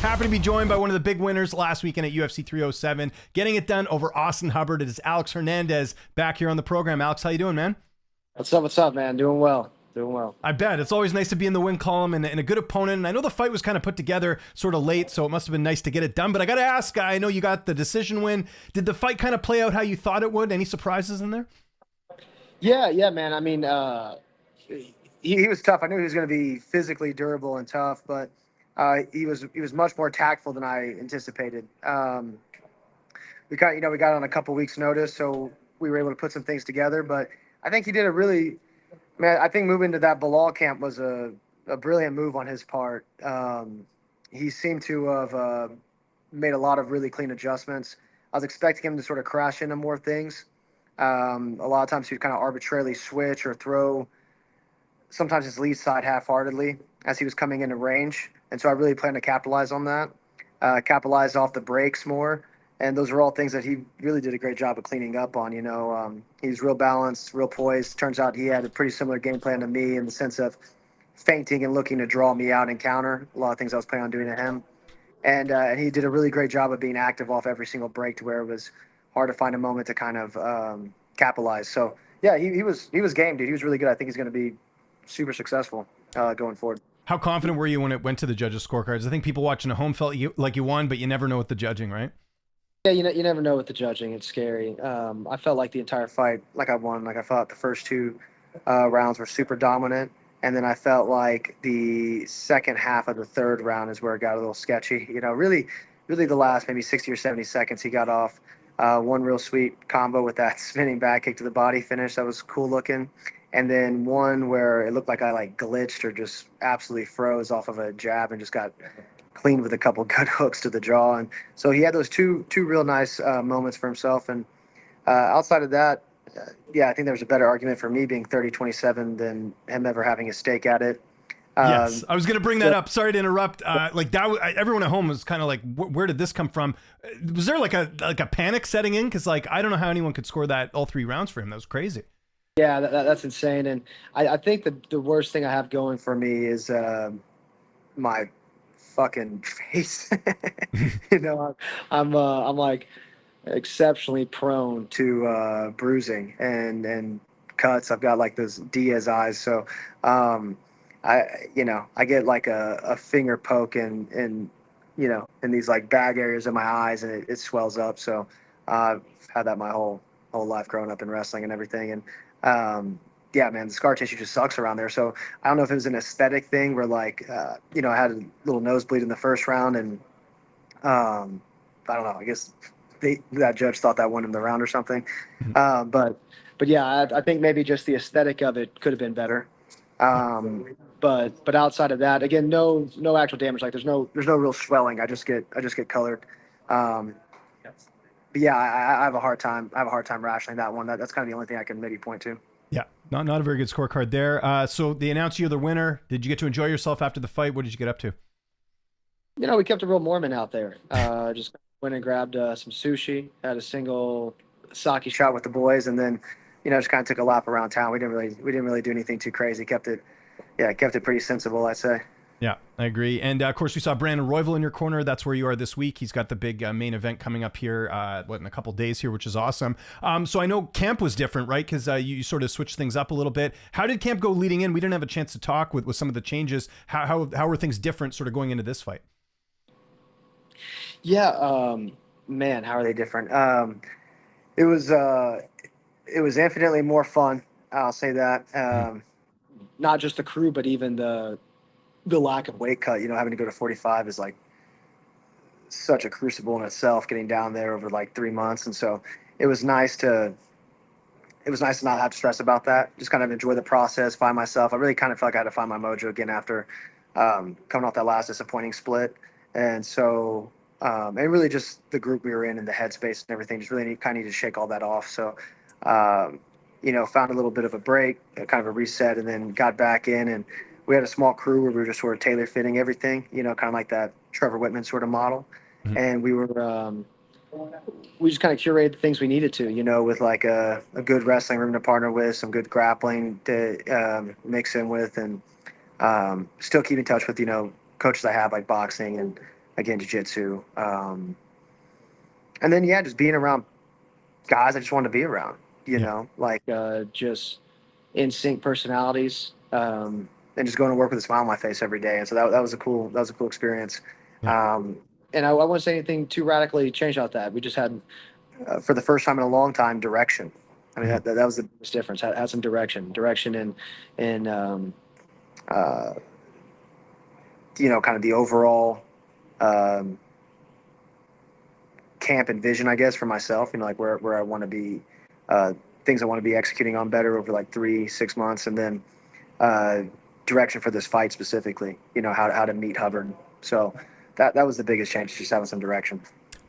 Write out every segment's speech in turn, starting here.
Happy to be joined by one of the big winners last weekend at UFC 307, getting it done over Austin Hubbard. It is Alex Hernandez back here on the program. Alex, how you doing, man? What's up, man? Doing well. I bet. It's always nice to be in the win column and a good opponent. And I know the fight was kind of put together sort of late, so it must have been nice to get it done. But I got to ask, I know you got the decision win. Did the fight kind of play out how you thought it would? Any surprises in there? Yeah, man. I mean, he was tough. I knew he was going to be physically durable and tough, but he was much more tactful than I anticipated. We got on a couple weeks' notice, so we were able to put some things together. But I think he did I think moving to that Bilal camp was a brilliant move on his part. He seemed to have made a lot of really clean adjustments. I was expecting him to sort of crash into more things. A lot of times he'd kind of arbitrarily switch or throw sometimes his lead side half-heartedly as he was coming into range. And so I really plan to capitalize on that, capitalize off the breaks more. And those are all things that he really did a great job of cleaning up on. He's real balanced, real poised. Turns out he had a pretty similar game plan to me in the sense of feinting and looking to draw me out and counter a lot of things I was planning on doing to him. And he did a really great job of being active off every single break to where it was hard to find a moment to kind of capitalize. So, yeah, he was game, dude. He was really good. I think he's going to be super successful going forward. How confident were you when it went to the judges' scorecards? I think people watching at home felt like you won, but you never know with the judging, right? Yeah, you never know with the judging. It's scary. I felt like the entire fight, like I won. Like I thought the first two rounds were super dominant. And then I felt like the second half of the third round is where it got a little sketchy. Really the last maybe 60 or 70 seconds, he got off one real sweet combo with that spinning back kick to the body finish. That was cool looking. And then one where it looked like I glitched or just absolutely froze off of a jab and just got cleaned with a couple good hooks to the jaw. And so he had those two real nice moments for himself. And outside of that, I think there was a better argument for me being 30-27 than him ever having a stake at it. Yes, I was going to bring that up. Sorry to interrupt. Everyone at home was kind of like, where did this come from? Was there like a panic setting in? Because I don't know how anyone could score that all 3 rounds for him. That was crazy. Yeah, that's insane. And I think the worst thing I have going for me is my fucking face. I'm like exceptionally prone to bruising and cuts. I've got like those Diaz eyes, so I get like a finger poke in these like bag areas of my eyes, and it swells up. So I've had that my whole life growing up in wrestling and everything. And yeah, man, the scar tissue just sucks around there. So I don't know if it was an aesthetic thing where I had a little nosebleed in the first round, and I don't know. I guess that judge thought that won him the round or something. But yeah, I think maybe just the aesthetic of it could have been better. But outside of that, again, no actual damage. Like there's no real swelling. I just get colored. But yeah, I have a hard time. Rationing that one. That's kind of the only thing I can maybe point to. Yeah, not a very good scorecard there. So they announced you the winner. Did you get to enjoy yourself after the fight? What did you get up to? We kept a real Mormon out there. Just went and grabbed some sushi. Had a single sake shot with the boys, and then just kind of took a lap around town. We didn't really do anything too crazy. Kept it pretty sensible, I'd say. Yeah, I agree. And of course, we saw Brandon Royval in your corner. That's where you are this week. He's got the big main event coming up here, in a couple days here, which is awesome. So I know camp was different, right? Because you sort of switched things up a little bit. How did camp go leading in? We didn't have a chance to talk with some of the changes. How were things different sort of going into this fight? Yeah, man, how are they different? It was infinitely more fun. I'll say that. Not just the crew, but even the lack of weight cut. Having to go to 45 is like such a crucible in itself. Getting down there over like 3 months, and so it was nice to not have to stress about that. Just kind of enjoy the process, find myself. I really kind of felt like I had to find my mojo again after coming off that last disappointing split, and so. And really just the group we were in and the headspace and everything just really kind of need to shake all that off. So, found a little bit of a break, kind of a reset, and then got back in. And we had a small crew where we were just sort of tailor fitting everything, kind of like that Trevor Whitman sort of model. Mm-hmm. And we just kind of curated the things we needed to, with like a good wrestling room to partner with, some good grappling to mix in with, and still keep in touch with, coaches I have like boxing and again, jiu-jitsu. And then, yeah, just being around guys I just wanted to be around, Yeah. like just in sync personalities, and just going to work with a smile on my face every day. And so that was a cool experience. Yeah. Um, and I wouldn't say anything too radically changed about that. We just had, for the first time in a long time, direction. I mean, Mhm. that was the biggest difference. Had some direction in uh, kind of the overall um, camp and vision, I guess, for myself. Like where I want to be, things I want to be executing on better over like 3-6 months, and then uh, direction for this fight specifically. How to meet Hubbard. So that was the biggest change, just having some direction.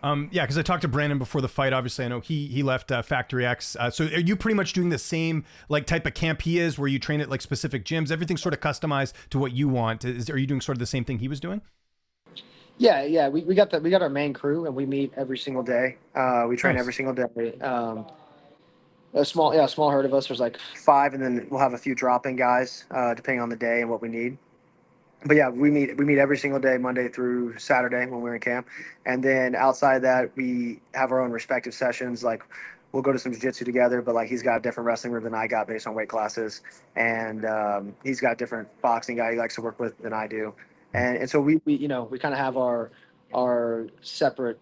Yeah, because I talked to Brandon before the fight. Obviously, I know he left Factory X. So are you pretty much doing the same like type of camp he is, where you train at like specific gyms? Everything's sort of customized to what you want. Are you doing sort of the same thing he was doing? Yeah. We got our main crew, and we meet every single day. We train Nice. every single day. A small herd of us. There's like five, and then we'll have a few drop-in guys, depending on the day and what we need. But yeah, we meet every single day, Monday through Saturday when we're in camp, and then outside of that, we have our own respective sessions. Like we'll go to some jiu-jitsu together, but like he's got a different wrestling room than I got based on weight classes, and he's got a different boxing guy he likes to work with than I do, and so we kind of have our separate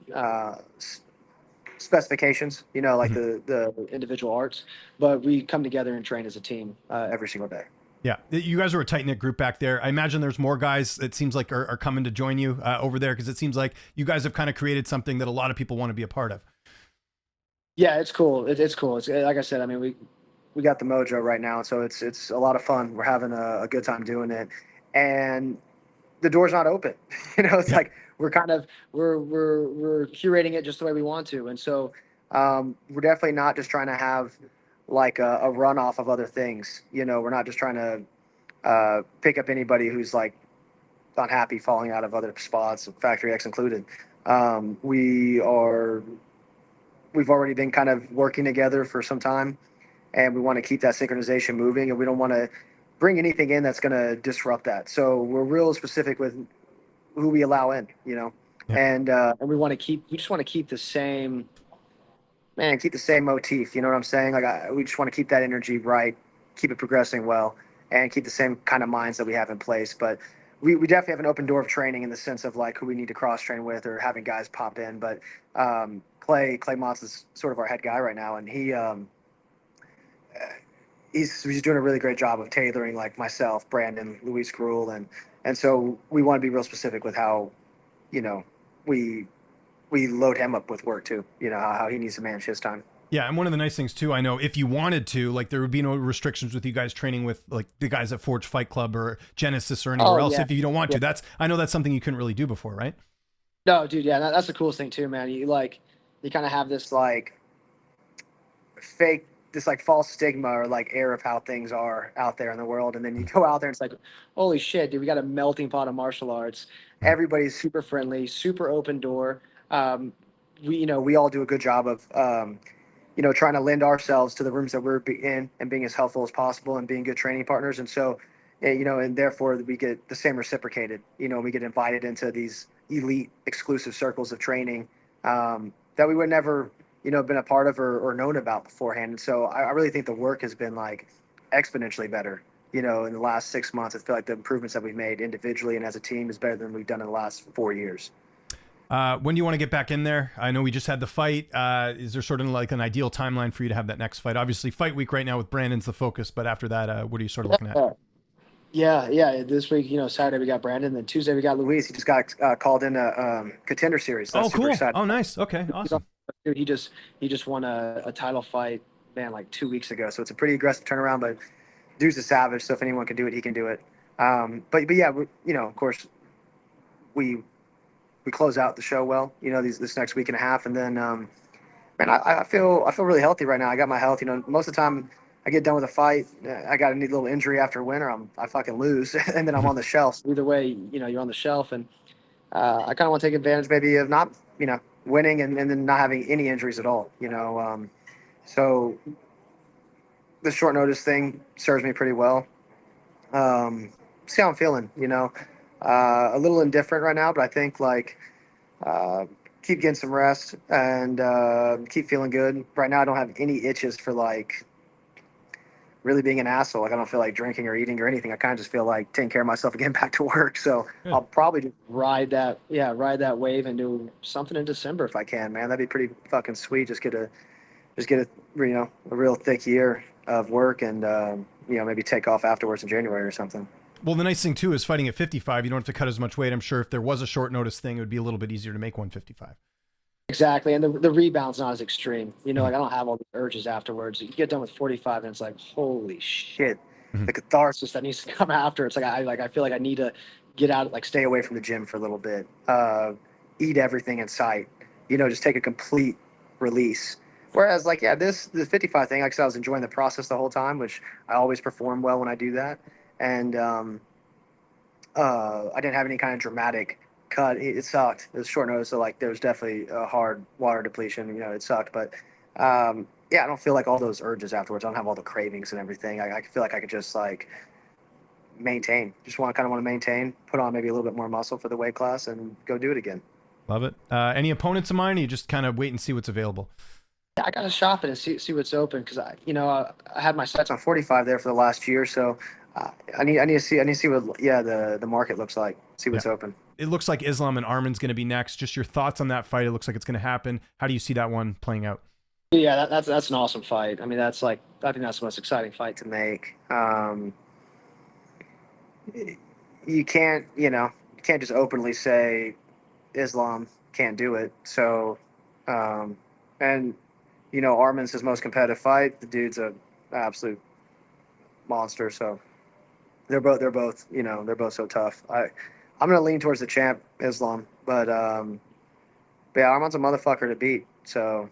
specifications, like Mhm. the individual arts, but we come together and train as a team every single day. Yeah, you guys are a tight knit group back there. I imagine there's more guys. It seems like are coming to join you over there because it seems like you guys have kind of created something that a lot of people want to be a part of. Yeah, it's cool. It's cool. It's like I said. I mean, we got the mojo right now, so it's a lot of fun. We're having a good time doing it, and the door's not open. It's Yeah. like we're kind of we're curating it just the way we want to, and so we're definitely not just trying to have like a runoff of other things. We're not just trying to pick up anybody who's like unhappy falling out of other spots, Factory X included. We are we've already been kind of working together for some time, and we want to keep that synchronization moving, and we don't want to bring anything in that's going to disrupt that. So we're real specific with who we allow in, Yeah. and we just want to keep the same, man, keep the same motif. You know what I'm saying? Like we just want to keep that energy right, keep it progressing well, and keep the same kind of minds that we have in place. But we definitely have an open door of training in the sense of like who we need to cross train with or having guys pop in. But Clay Motz is sort of our head guy right now, and he's doing a really great job of tailoring like myself, Brandon, Luis Gruel, and so we want to be real specific with how you know we we load him up with work too. How he needs to manage his time. Yeah, and one of the nice things too, I know if you wanted to, like there would be no restrictions with you guys training with like the guys at Forge Fight Club or Genesis or anywhere Oh else. yeah, If you don't want yeah. to, I know that's something you couldn't really do before, right? No, dude, yeah, that's the coolest thing too, man. You kind of have this like fake, this like false stigma or like air of how things are out there in the world, and then you go out there and it's like, holy shit, dude, we got a melting pot of martial arts. Mhm. Everybody's super friendly, super open door. We all do a good job of trying to lend ourselves to the rooms that we're in and being as helpful as possible and being good training partners. And so, and therefore we get the same reciprocated. We get invited into these elite exclusive circles of training that we would never, been a part of or known about beforehand. And so I really think the work has been like exponentially better. In the last 6 months, I feel like the improvements that we've made individually and as a team is better than we've done in the last 4 years. When do you want to get back in there? I know we just had the fight. Is there sort of like an ideal timeline for you to have that next fight? Obviously, fight week right now with Brandon's the focus, but after that, what are you sort of looking at? Yeah. This week, Saturday we got Brandon, then Tuesday we got Luis. He just got called in a contender series. So Oh, that's super cool. exciting. Oh, nice. Okay, awesome. Dude, he just won a title fight, man, like 2 weeks ago. So it's a pretty aggressive turnaround, but dude's a savage. So if anyone can do it, he can do it. But yeah, of course, we we close out the show well. This next week and a half, and then man, I feel really healthy right now. I got my health. Most of the time I get done with a fight, I got a neat little injury after a winner. I fucking lose, and then I'm on the shelf. So either way, you're on the shelf, and I kind of want to take advantage maybe of not, winning and then not having any injuries at all. So the short notice thing serves me pretty well. See how I'm feeling. A little indifferent right now, but I think like uh, keep getting some rest, and keep feeling good. Right now, I don't have any itches for like really being an asshole. Like I don't feel like drinking or eating or anything. I kind of just feel like taking care of myself and getting back to work. So Good. I'll probably just ride that wave and do something in December if I can, man. That'd be pretty fucking sweet. Just get a real thick year of work and maybe take off afterwards in January or something. Well, the nice thing too is fighting at 55, you don't have to cut as much weight. I'm sure if there was a short notice thing, it would be a little bit easier to make 155. Exactly, and the rebound's not as extreme. Like I don't have all the urges afterwards. You get done with 45, and it's like, holy shit, Mhm. the catharsis that needs to come after. It's like I feel like I need to get out, like stay away from the gym for a little bit, eat everything in sight. Just take a complete release. Whereas, like, yeah, the 55 thing, like I said, I was enjoying the process the whole time, which I always perform well when I do that, and I didn't have any kind of dramatic cut. It sucked. It was short notice, so like there was definitely a hard water depletion. It sucked, but yeah, I don't feel like all those urges afterwards. I don't have all the cravings and everything. I feel like I could just like maintain. Just want to maintain, put on maybe a little bit more muscle for the weight class, and go do it again. Love it. Any opponents of mine? Or you just kind of wait and see what's available? Yeah, I gotta shop it and see what's open because I had my sights on 45 there for the last year, so I need to see what the market looks like. See what's open. It looks like Islam and Arman's going to be next. Just your thoughts on that fight. It looks like it's going to happen. How do you see that one playing out? Yeah, that's an awesome fight. I mean, I think that's the most exciting fight to make. You can't just openly say Islam can't do it. So, and Armin's his most competitive fight. The dude's a absolute monster. So they're both so tough. I'm gonna lean towards the champ Islam, but yeah, Arman's a motherfucker to beat. So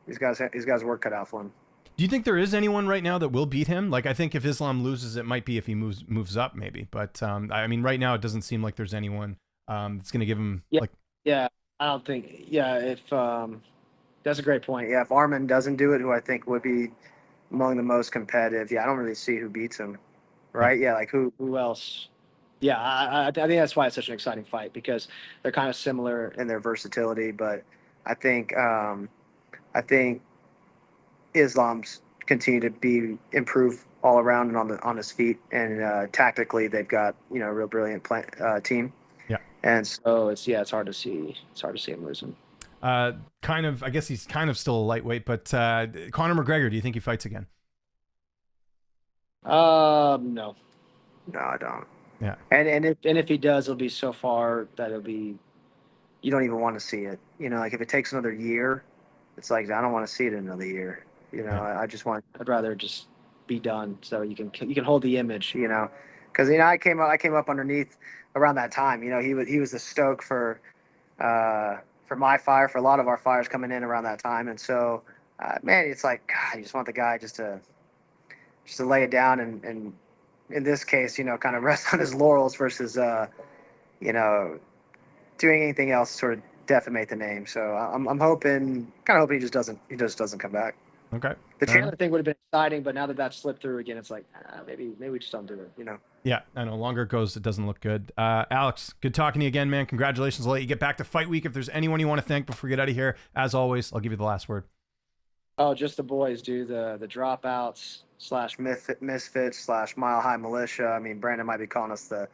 he's got his work cut out for him. Do you think there is anyone right now that will beat him? Like, I think if Islam loses, it might be if he moves up, maybe. But I mean, right now it doesn't seem like there's anyone that's going to give him Yeah, like. yeah. I don't think. Yeah, if that's a great point. Yeah, if Arman doesn't do it, who I think would be among the most competitive. Yeah, I don't really see who beats him. Yeah. Right? Yeah, like who else? Yeah, I think that's why it's such an exciting fight because they're kind of similar in their versatility, but I think Islam's continue to be improve all around and on his feet, and tactically they've got a real brilliant team, Yeah. and so it's hard to see him losing. Kind of. I guess he's kind of still a lightweight, but Conor McGregor. Do you think he fights again? No, I don't. Yeah. And if he does, it'll be so far that it'll be you don't even want to see it. Like if it takes another year, it's like I don't want to see it in another year. Yeah. I'd rather just be done so you can hold the image. Because I came up underneath around that time. He was the stoke for my fire, for a lot of our fires coming in around that time, and so man, it's like God, you just want the guy just to lay it down and in this case, kind of rest on his laurels versus you know doing anything else to sort of defamate the name. So I'm hoping he just doesn't come back. Okay. The Chandler thing would have been exciting, but now that that's slipped through again, it's like maybe we just don't do it. Yeah, I know. Longer it goes, it doesn't look good. Alex, good talking to you again, man. Congratulations. I'll let you get back to fight week. If there's anyone you want to thank before we get out of here, as always, I'll give you the last word. Oh, just the boys, dude. The dropouts / misfits / mile high militia. I mean, Brandon might be calling us the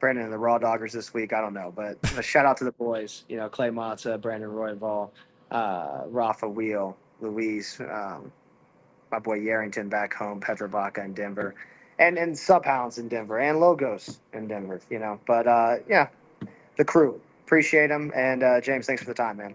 Brandon and the Raw Doggers this week. I don't know, but a shout out to the boys. Clay Matza, Brandon Royval, Rafa Wheel, Louise, my boy Yarrington back home, Petra Baca in Denver, and Subhounds in Denver, and Logos in Denver. But yeah, the crew, appreciate them, and James, thanks for the time, man.